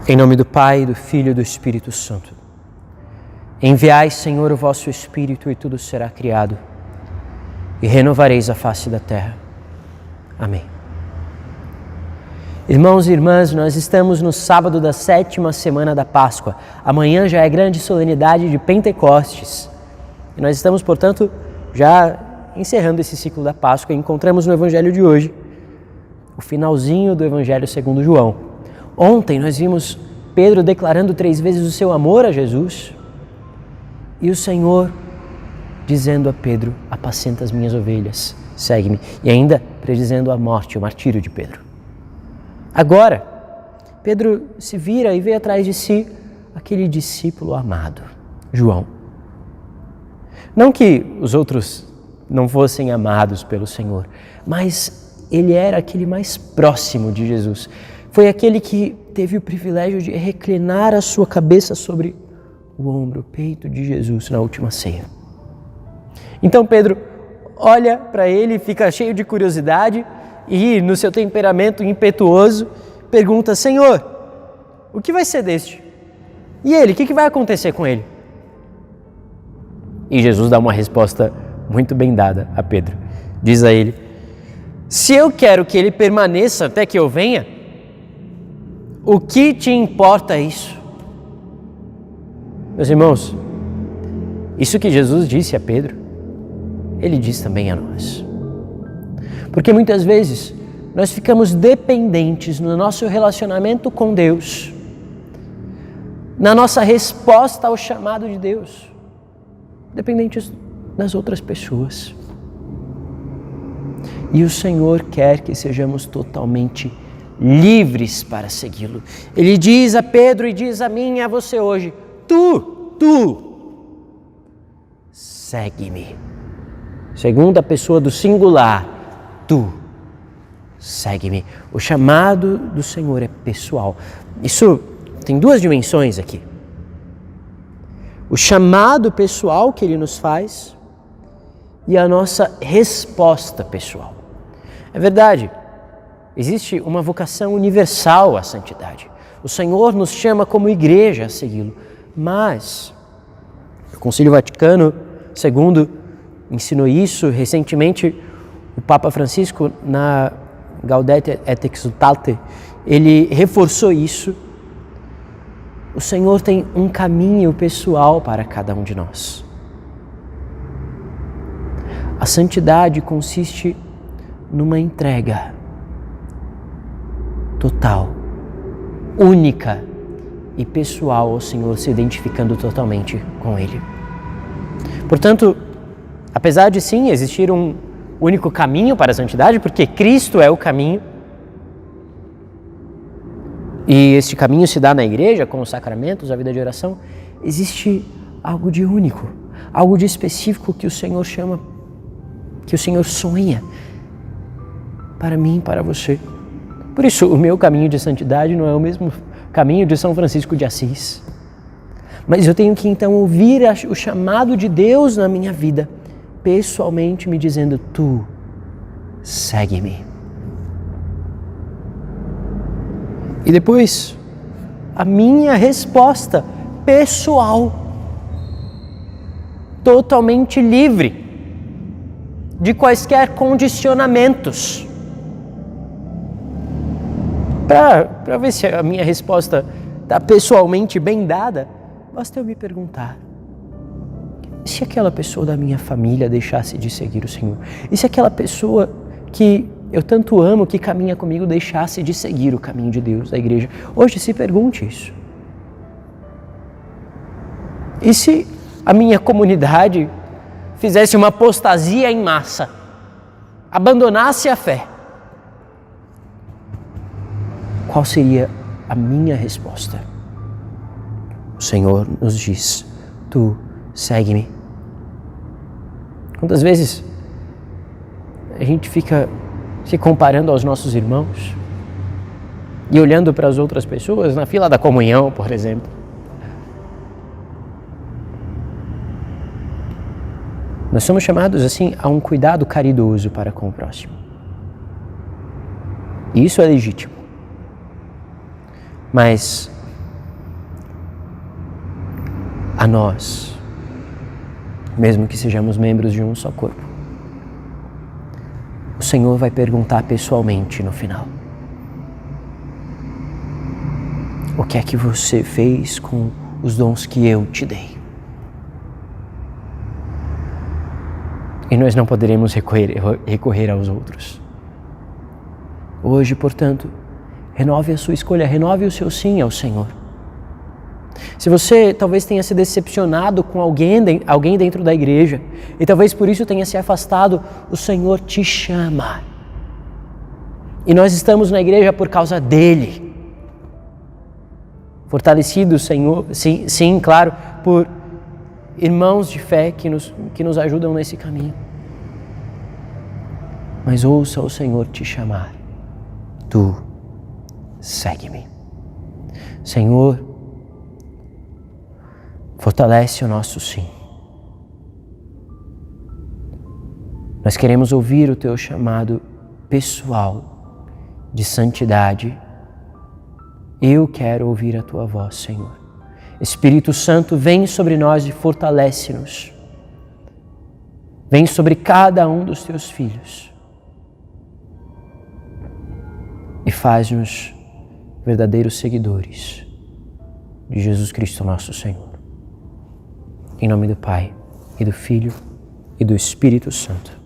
Em nome do Pai, do Filho e do Espírito Santo. Enviai, Senhor, o vosso Espírito e tudo será criado, e renovareis a face da terra. Amém. Irmãos e irmãs, nós estamos no sábado da 7ª semana da Páscoa. Amanhã já é grande solenidade de Pentecostes. E nós estamos, portanto, já encerrando esse ciclo da Páscoa e encontramos no Evangelho de hoje o finalzinho do Evangelho segundo João. Ontem nós vimos Pedro declarando 3 vezes o seu amor a Jesus e o Senhor dizendo a Pedro: apacenta as minhas ovelhas, segue-me. E ainda predizendo a morte, o martírio de Pedro. Agora, Pedro se vira e vê atrás de si aquele discípulo amado, João. Não que os outros não fossem amados pelo Senhor, mas ele era aquele mais próximo de Jesus. Foi aquele que teve o privilégio de reclinar a sua cabeça sobre o ombro, o peito de Jesus na última ceia. Então Pedro olha para ele, fica cheio de curiosidade e, no seu temperamento impetuoso, pergunta: Senhor, o que vai ser deste? E ele, o que vai acontecer com ele? E Jesus dá uma resposta muito bem dada a Pedro. Diz a ele: se eu quero que ele permaneça até que eu venha, o que te importa isso? Meus irmãos, isso que Jesus disse a Pedro, ele diz também a nós. Porque muitas vezes nós ficamos dependentes no nosso relacionamento com Deus, na nossa resposta ao chamado de Deus, dependentes das outras pessoas. E o Senhor quer que sejamos totalmente livres para segui-lo. Ele diz a Pedro e diz a mim e a você hoje: tu, segue-me. Segunda pessoa do singular, tu, segue-me. O chamado do Senhor é pessoal. Isso tem 2 dimensões aqui. O chamado pessoal que Ele nos faz e a nossa resposta pessoal. É verdade, existe uma vocação universal à santidade. O Senhor nos chama como igreja a segui-lo, mas o Concílio Vaticano II ensinou isso. Recentemente, o Papa Francisco, na Gaudete et Exsultate, ele reforçou isso. O Senhor tem um caminho pessoal para cada um de nós. A santidade consiste numa entrega total, única e pessoal ao Senhor, se identificando totalmente com Ele. Portanto, apesar de sim existir um único caminho para a santidade, porque Cristo é o caminho, e este caminho se dá na igreja, com os sacramentos, a vida de oração, existe algo de único, algo de específico que o Senhor chama, que o Senhor sonha para mim e para você. Por isso, o meu caminho de santidade não é o mesmo caminho de São Francisco de Assis. Mas eu tenho que então ouvir o chamado de Deus na minha vida, pessoalmente me dizendo: tu, segue-me. E depois, a minha resposta pessoal, totalmente livre de quaisquer condicionamentos. Para ver se a minha resposta está pessoalmente bem dada, basta eu me perguntar: e se aquela pessoa da minha família deixasse de seguir o Senhor? E se aquela pessoa que eu tanto amo, que caminha comigo, deixasse de seguir o caminho de Deus, da igreja? Hoje se pergunte isso. E se a minha comunidade fizesse uma apostasia em massa, abandonasse a fé? Qual seria a minha resposta? O Senhor nos diz: tu, segue-me. Quantas vezes a gente fica se comparando aos nossos irmãos e olhando para as outras pessoas na fila da comunhão, por exemplo? Nós somos chamados assim a um cuidado caridoso para com o próximo. E isso é legítimo. Mas a nós, mesmo que sejamos membros de um só corpo, o Senhor vai perguntar pessoalmente no final: o que é que você fez com os dons que eu te dei? E nós não poderemos recorrer aos outros. Hoje, portanto, renove a sua escolha, renove o seu sim ao Senhor. Se você talvez tenha se decepcionado com alguém dentro da igreja e talvez por isso tenha se afastado, o Senhor te chama. E nós estamos na igreja por causa dele. Fortalecidos, Senhor, sim, claro, por irmãos de fé que nos ajudam nesse caminho. Mas ouça o Senhor te chamar. Tu, segue-me. Senhor, fortalece o nosso sim. Nós queremos ouvir o teu chamado pessoal de santidade. Eu quero ouvir a tua voz, Senhor. Espírito Santo, vem sobre nós e fortalece-nos. Vem sobre cada um dos teus filhos e faz-nos verdadeiros seguidores de Jesus Cristo, nosso Senhor. Em nome do Pai, e do Filho, e do Espírito Santo.